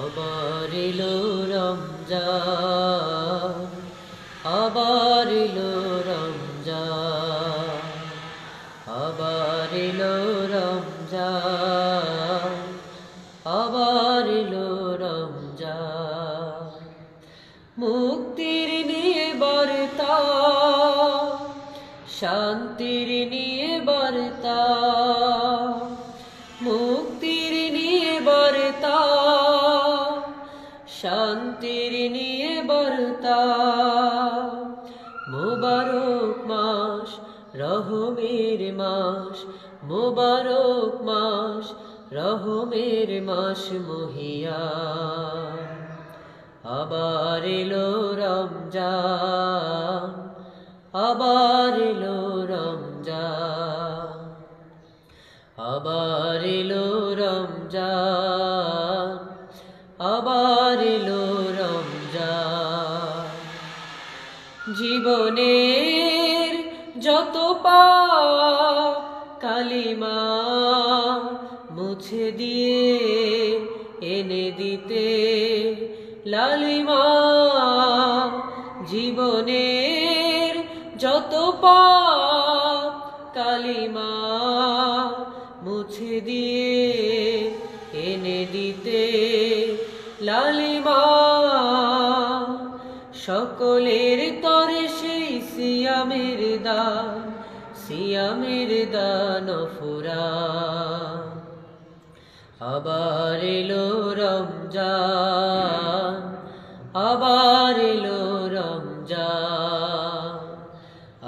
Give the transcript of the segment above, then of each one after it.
আবার এলো রমজান, আবার এলো রমজান, আবার এলো রমজান, আবার এলো রমজান। মুক্তির নিয়ে বার্তা, শান্তির নিয়ে বার্তা, মুক্তির নিয়ে বার্তা, শান্তির নিয়ে বার্তা। মুবারক মাস, রহমের মাস, মুবারক মাস, রহমের মাস মহিয়ান। আবার এলো রমজান, আবার এলো রমজান, আবার এলো রমজান, আবার এলো রমজান। জীবনের যত পাপ কালিমা মুছে দিয়ে এনে দিতে লালিমা। জীবনের যত পাপ কালিমা মুছে দিয়ে এনে দিতে লালিমা। সকলের তরে সেই সিয়ামের দান, সিয়ামের দান ফুরান। আবার এলো রমজান, আবার এলো রমজান,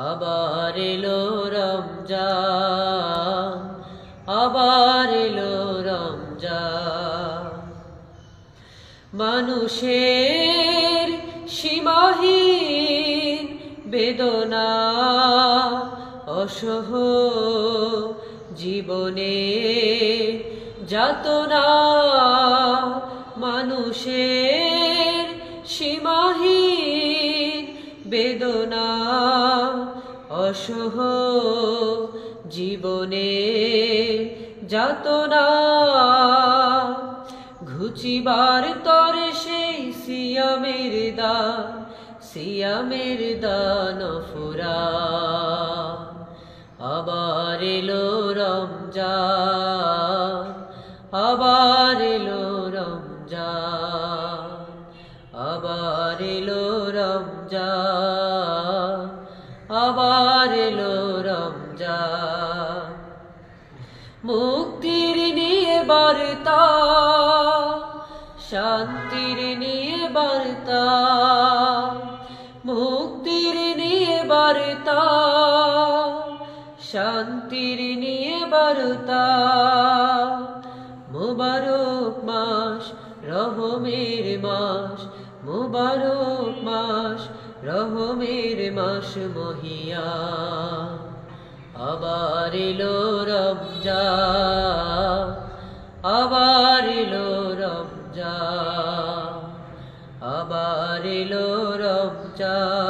আবার এলো রমজান, আবার এলো রমজান। মানুষের সীমাহীন বেদনা অসহ জীবনে যাতনা, মানুষের সীমাহীন বেদনা অসহ জীবনে যাতনা। ঘুচিবার তরে সেই সিয়ামের দান, সিয়ামের দান ফুরান। আবার এলো রমজান, আবার এলো রমজান, আবার এলো রমজান, আবার এলো রমজান। মুক্তির নিয়ে বার্তা, শান্তির নিয়ে বার্তা, মুক্তির নিয়ে বার্তা, শান্তির নিয়ে বার্তা। মুবারক মাস, রহমের মাস, মুবারক মাস, রহমের মাস মহিয়ান। আবার এলো রমজান, আবার এলো রমজান, আবার এলো রমজান,